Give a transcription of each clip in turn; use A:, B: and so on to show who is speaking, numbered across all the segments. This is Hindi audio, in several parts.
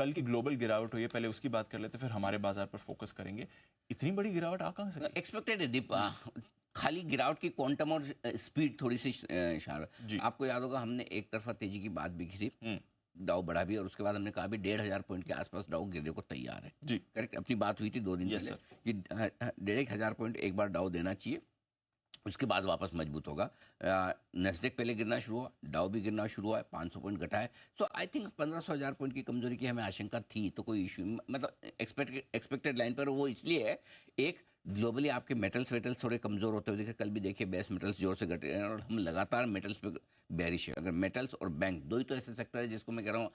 A: कल की ग्लोबल गिरावट हुई है, पहले उसकी बात कर लेते, फिर हमारे बाजार पर फोकस करेंगे। इतनी बड़ी गिरावट आ कहाँ से?
B: एक्सपेक्टेड है दीप, खाली गिरावट की क्वांटम और स्पीड थोड़ी सी इशारा। आपको याद होगा हमने एक तरफा तेजी की बात भी की थी, डाउ बढ़ा भी, और उसके बाद हमने कहा भी 1,500 पॉइंट के आसपास डाउ गिरने को तैयार है।
A: जी
B: करेक्ट, अपनी बात हुई थी 2 दिन पहले कि 1,500 पॉइंट एक बार डाउ देना चाहिए, उसके बाद वापस मजबूत होगा। नेस्डेक पहले गिरना शुरू हुआ, डाउ भी गिरना शुरू हुआ है, 500 पॉइंट घटा है। सो आई थिंक 1,500 पॉइंट की कमजोरी की हमें आशंका थी, तो कोई इशू मतलब एक्सपेक्टेड लाइन पर वो इसलिए है, एक ग्लोबली आपके मेटल्स वेटल्स थोड़े कमजोर होते हुए दिखे। कल भी देखिए बेस मेटल्स जोर से घटे हैं, और हम लगातार मेटल्स पे बेरिश है। अगर मेटल्स और बैंक दो ही तो ऐसे सेक्टर है जिसको मैं कह रहा हूँ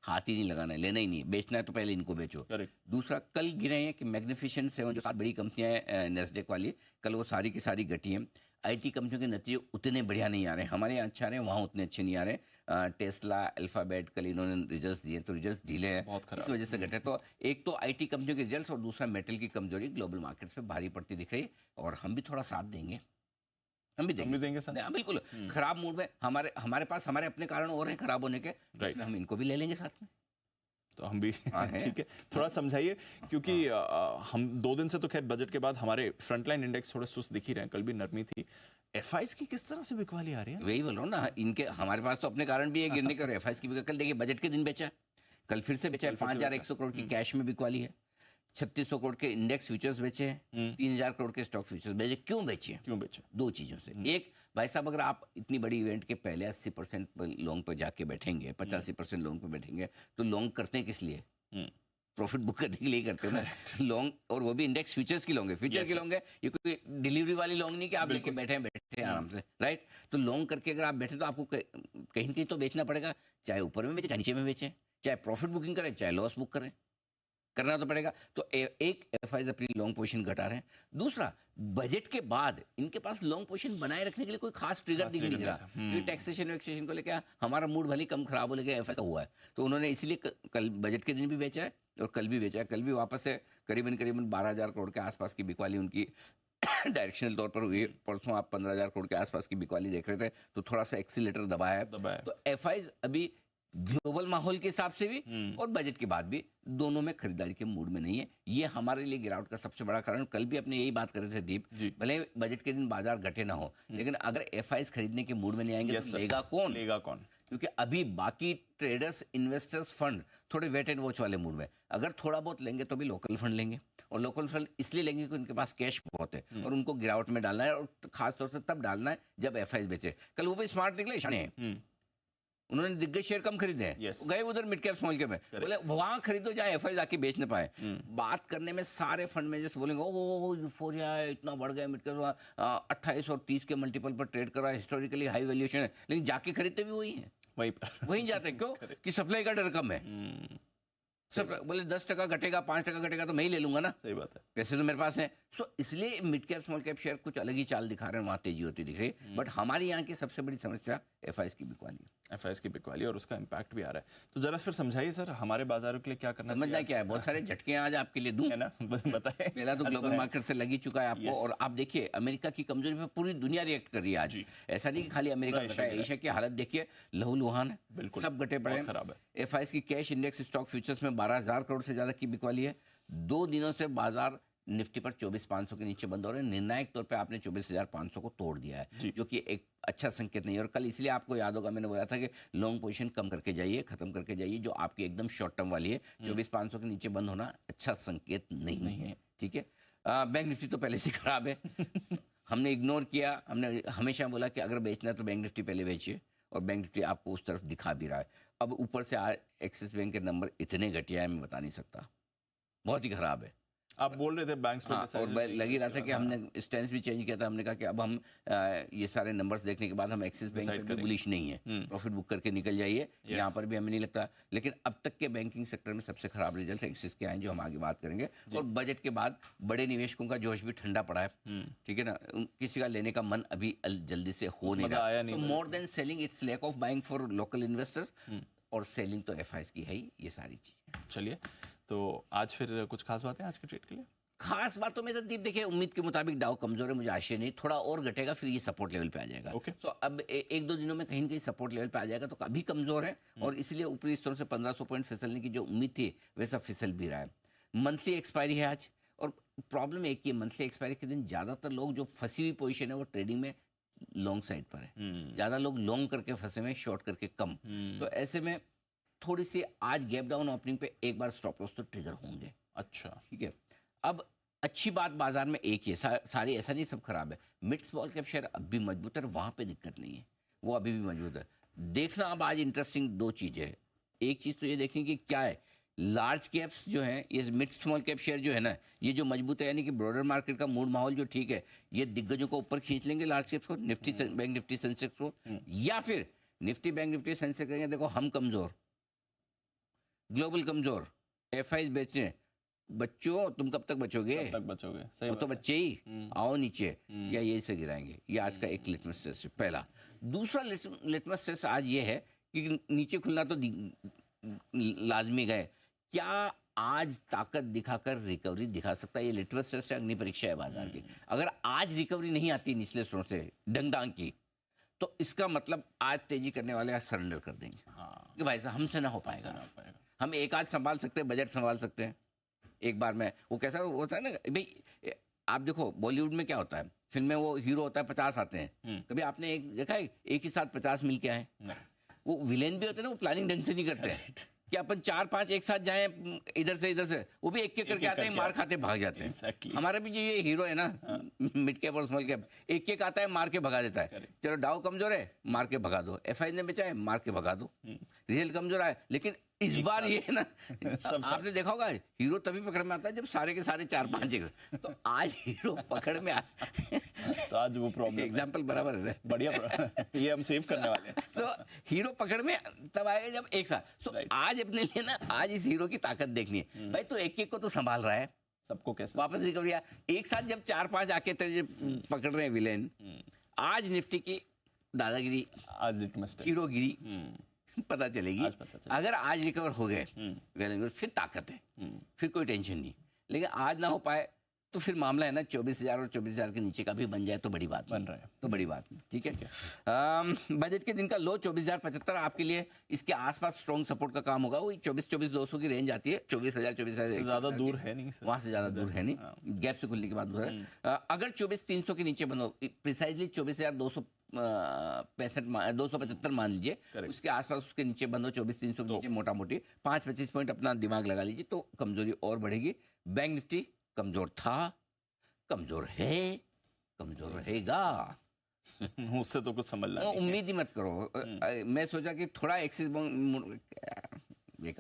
B: हाथ ही नहीं लगाना है, लेना ही नहीं, बेचना है तो पहले इनको बेचो। दूसरा, कल गिरे हैं कि मैग्निफिसेंट 7 जो 7 बड़ी कंपनियां हैं नेस्डेक वाली, कल वो सारी की सारी घटी हैं। आईटी कंपनियों के नतीजे उतने बढ़िया नहीं आ रहे, हमारे यहाँ अच्छा आ रहे हैं, वहाँ उतने अच्छे नहीं आ रहे। टेस्ला, अल्फाबेट, कल इन्होंने रिजल्ट्स दिए तो रिजल्ट्स ढीले हैं, इस वजह से घटे। तो एक तो आईटी कंपनियों के रिजल्ट्स, और दूसरा मेटल की कमजोरी ग्लोबल मार्केट्स पे भारी पड़ती दिख रही, और हम भी थोड़ा साथ देंगे, हम भी देंगे सर। बिल्कुल, खराब मूड में हमारे पास हमारे अपने कारण और हैं खराब होने के, हम इनको भी ले लेंगे साथ में,
A: तो हम भी ठीक है। थोड़ा समझाइए, क्योंकि हम 2 दिन से तो खैर बजट के बाद हमारे फ्रंटलाइन इंडेक्स थोड़े सुस्त दिख ही रहे हैं, कल भी नरमी थी। एफआईज की किस तरह से बिकवाली आ रही है?
B: वही बोल रहा हूँ ना, इनके हमारे पास तो अपने कारण भी है गिरने के, और एफआईज की भी। कल देखिए बजट के दिन बेचा है, कल फिर से बेचा है, 5,100 करोड़ की कैश में बिकवाली है, 3,600 करोड़ के इंडेक्स फ्यूचर्स बेचे हैं, 3,000 करोड़ के स्टॉक फ्यूचर्स बेचे। क्यों बेचे? 2 चीजों से। एक, भाई साहब अगर आप इतनी बड़ी इवेंट के पहले 80% लॉन्ग पर जाके बैठेंगे, 85% लॉन्ग पे बैठेंगे, तो लॉन्ग करते हैं किस लिए? प्रॉफिट बुक करने के लिए करते हैं ना लॉन्ग, और वो भी इंडेक्स फ्यूचर्स की लॉन्ग है, फ्यूचर की लॉन्ग है, ये कोई डिलीवरी वाली लॉन्ग नहीं कि आप लेके बैठे आराम से, राइट। तो लॉन्ग करके अगर आप बैठे तो आपको कहीं कहीं तो बेचना पड़ेगा, चाहे ऊपर में बेचे चाहे नीचे में बेचे, चाहे प्रॉफिट बुकिंग करें चाहे लॉस बुक करें, करना तो पड़ेगा। तो एक एफआईज अपनी लॉन्ग पोजीशन घटा रहे हैं। दूसरा, बजट के बाद इनके पास लॉन्ग पोजीशन बनाए रखने के लिए कोई खास ट्रिगर दिख नहीं रहा, क्योंकि टैक्सेशन वैक्सेशन को लेकर हमारा मूड भले कम खराब हो, लेकिन एफआईज हुआ है, तो उन्होंने इसलिए कल बजट के दिन भी बेचा है और कल भी बेचा है। कल भी वापस से करीबन 12,000 करोड़ के आसपास की बिकवाली उनकी डायरेक्शनल तौर पर हुई। परसों आप 15,000 करोड़ के आसपास की बिकवाली देख रहे थे, तो थोड़ा सा एक्सीलेटर दबाया है। तो एफआईज अभी ग्लोबल माहौल के हिसाब से भी और बजट के बाद भी दोनों में खरीदारी के मूड में नहीं है। ये हमारे लिए गिरावट का सबसे बड़ा कारण। कल भी अपने यही बात कर रहे थे दीप, भले बजट के दिन बाजार घटे ना हो, लेकिन अगर एफआईज खरीदने के मूड में नहीं आएंगे तो लेगा कौन? क्योंकि अभी बाकी ट्रेडर्स, इन्वेस्टर्स, फंड थोड़े वेट एंड वॉच वाले मूड में, अगर थोड़ा बहुत लेंगे तो भी लोकल फंड लेंगे, और लोकल फंड इसलिए लेंगे कि उनके पास कैश बहुत है और उनको गिरावट में डालना है, और खासतौर से तब डालना है जब एफआईज बेचे। कल वो भी स्मार्ट निकले, शाने उन्होंने दिग्गज शेयर कम खरीदे हैं, गए उधर मिड कैप स्मॉल कैप में, बोले वहां खरीदो जहां एफआईज आके बेच न पाए। बात करने में सारे फंड मैनेजर्स बोलेंगे ओ यूफोरिया है, इतना बढ़ गया मिड कैप, 28 और 30 के मल्टीपल पर ट्रेड कर रहा है, हिस्टोरिकली हाई वैल्यूएशन है, लेकिन जाके खरीदते भी वही है, वहीं जाते हैं। क्यों? कि सप्लाई का डर कम है। सब बोले 10% घटेगा, 5% घटेगा तो मैं ही ले लूंगा ना, सही बात है, पैसे तो मेरे पास है। सो इसलिए mid cap small cap share कुछ अलग ही चाल दिखा रहे हैं, वहां तेजी होती दिख रही है। बट हमारी यहाँ की सबसे बड़ी समस्या एफआईज की बिकवाली, और उसका इम्पैक्ट भी आ रहा है। तो जरा फिर समझाइए सर, हमारे बाजारों के लिए क्या करना समझना क्या है? बहुत सारे झटके आज आपके लिए दूं, है ना, बताएं। पहला तो ग्लोबल मार्केट से लगी चुका है आपको, और आप देखिए अमेरिका की कमजोरी पर पूरी दुनिया रिएक्ट कर रही है आज। ऐसा नहीं कि खाली अमेरिका घटा है, एशिया की हालत देखिए लहूलुहान है, सब घटे पड़े हैं। एफआईज की कैश इंडेक्स स्टॉक फ्यूचर्स में 12,000 करोड़ से ज्यादा की बिकवाली है। 2 दिनों से बाजार निफ्टी पर 24,500 के नीचे बंद हो रहे हैं। निर्णायक तौर पे आपने 24,500 को तोड़ दिया है, जो कि एक अच्छा संकेत नहीं है। और कल इसलिए आपको याद होगा मैंने बोला था कि लॉन्ग पोजीशन कम करके जाइए, खत्म करके जाइए, जो आपकी एकदम शॉर्ट टर्म वाली है। 24,500 के नीचे बंद होना अच्छा संकेत नहीं है, ठीक है। बैंक निफ्टी तो पहले से खराब है हमने इग्नोर किया, हमने हमेशा बोला कि अगर बेचना है तो बैंक निफ्टी पहले बेचिए, और बैंक निफ्टी आपको उस तरफ दिखा भी रहा है। अब ऊपर से एक्सिस बैंक के नंबर इतने घटिया है, मैं बता नहीं सकता, बहुत ही खराब है।
A: आप बोल रहे थे बैंक्स पे,
B: और लगी रहा था कि हमने स्टैंस भी चेंज किया था। हमने कहा कि अब हम ये सारे नंबर्स देखने के बाद हम एक्सिस बैंक पे भी बुलिश नहीं है, प्रॉफिट बुक करके निकल जाइए, यहाँ पर भी हमें नहीं लगता। लेकिन अब तक के बैंकिंग सेक्टर में सबसे खराब रिजल्ट एक्सिस के आए, जो हम आगे बात करेंगे। और बजट के बाद बड़े निवेशकों का जोश भी ठंडा पड़ा है, ठीक है ना, किसी का लेने का मन अभी जल्दी से हो नहीं रहा। तो more than selling, it's lack of buying for local investors, और सेलिंग तो एफआईज की है ही, ये सारी चीजें।
A: चलिए, तो आज फिर कुछ खास बातें आज के ट्रेड के लिए?
B: खास बातों में तो दीप देखिए, उम्मीद के मुताबिक डाउ कमजोर है, मुझे आशय नहीं, थोड़ा और घटेगा फिर ये सपोर्ट लेवल पे आ जाएगा। तो अब एक दो दिनों में कहीं न कहीं सपोर्ट लेवल पे आ जाएगा, तो अभी कमजोर है और इसलिए ऊपरी स्तरों से 1500 पॉइंट फिसलने की जो उम्मीद थी वैसा फिसल भी रहा है। मंथली एक्सपायरी है आज, और प्रॉब्लम एक ही है, मंथली एक्सपायरी के दिन ज्यादातर लोग जो फंसी हुई पोजीशन है वो ट्रेडिंग में लॉन्ग साइड पर है, ज्यादा लोग लॉन्ग करके फंसे हुए, शॉर्ट करके कम। तो ऐसे में थोड़ी सी आज गैप डाउन ओपनिंग पे एक बार स्टॉप लॉस तो ट्रिगर होंगे।
A: अच्छा,
B: ठीक है। अब अच्छी बात बाजार में एक ही है, सारी ऐसा नहीं सब खराब है। मिड स्मॉल कैप शेयर अब भी मजबूत है, वहां पे दिक्कत नहीं है, वो अभी भी मजबूत है। देखना अब आज इंटरेस्टिंग दो चीजें है। एक चीज तो ये देखें कि क्या है, लार्ज कैप्स जो है, ये मिड स्मॉल कैप शेयर जो है ना, ये जो मजबूत है, यानी कि ब्रॉडर मार्केट का मूड माहौल जो ठीक है, ये दिग्गजों को ऊपर खींच लेंगे, लार्ज कैप्स को, निफ्टी बैंक निफ्टी सेंसेक्स को, या फिर निफ्टी बैंक निफ्टी सेंसेक्स करेंगे। देखो हम कमजोर, ग्लोबल कमजोर, एफआईज बेचने, बच्चों तुम कब तक बचोगे?
A: कब तक बचोगे? सही
B: वो तो बच्चे ही आओ नीचे, या यही से गिराएंगे। ये आज का एक लिटमस टेस्ट है पहला। दूसरा लिटमस टेस्ट आज ये है कि नीचे खुलना तो लाजमी गए, क्या आज ताकत दिखाकर रिकवरी दिखा सकता है? ये लिटमस टेस्ट है, अग्नि परीक्षा है बाजार की। अगर आज रिकवरी नहीं आती निचले स्तरों से डंग की, तो इसका मतलब आज तेजी करने वाले आज सरेंडर कर देंगे।
A: हाँ,
B: कि भाई साहब हमसे ना हो पाएगा। हम एक आज संभाल सकते हैं, बजट संभाल सकते हैं एक बार में। वो कैसा होता है ना भाई, आप देखो बॉलीवुड में क्या होता है, फिल्म में वो हीरो होता है, 50 आते हैं। कभी आपने एक देखा है एक ही साथ 50 मिल के आए? वो विलेन भी होते हैं ना, वो प्लानिंग ढंग से नहीं करते हैं कि अपन 4-5 एक साथ जाएं इधर से, वो भी एक करके आते हैं, मार खाते भाग जाते हैं। हमारा भी जो ये हीरो है ना, मिड कैप और स्मॉल कैप, एक आता है, मार के भगा देता है। चलो डाउ कमजोर है, मार के भगा दो, एफआई ने बेचा है, मार के भगा दो। रियल कमजोर है, लेकिन इस बार ये है ना, आपने देखा होगा हीरो तभी पकड़ में आता है जब सारे के सारे 4-5 तो आज हीरो पकड़ में
A: तो आज वो प्रॉब्लम
B: एग्जाम्पल बराबर है,
A: बढ़िया ये हम सेव करने वाले हैं।
B: सो हीरो पकड़ में तब आएगा जब एक साथ। सो आज अपने लिए ना, आज इस हीरो की ताकत देखनी है भाई। तो एक को तो संभाल रहा है,
A: सबको कैसे
B: वापस रिकवरी एक साथ जब 4-5 आके पकड़ रहे हैं विलेन। आज निफ्टी की दादागिरी,
A: आज लिटमस टेस्ट,
B: हीरोगिरी पता चलेगी। अगर आज रिकवर हो गए फिर ताकत है, फिर कोई टेंशन नहीं। लेकिन आज ना हो पाए तो फिर मामला है ना 24,000 और 24,000 के नीचे का भी बन जाए तो बड़ी बात
A: बन रहा है,
B: तो बड़ी बात। ठीक है। बजट के दिन का लो 24,075 आपके लिए इसके आसपास स्ट्रॉन्ग सपोर्ट का काम होगा। वही 24,200 की रेंज आती है, 24,000
A: ज्यादा दूर है नहीं,
B: वहां से ज्यादा दूर है नहीं, गैप से खुलने के बाद दूर है। अगर 24,300 के नीचे बनो, प्रिसाइजली 24,275 मान लीजिए, उसके आसपास उसके नीचे बंद हो 24,300 के नीचे, मोटा मोटी 5-25 पॉइंट अपना दिमाग लगा लीजिए, तो कमजोरी और बढ़ेगी। बैंक निफ्टी कमजोर था, कमजोर है, कमजोर रहेगा।
A: उससे तो कुछ समझ ला,
B: उम्मीद ही मत करो। मैं सोचा कि थोड़ा एक्सिस बेकार है,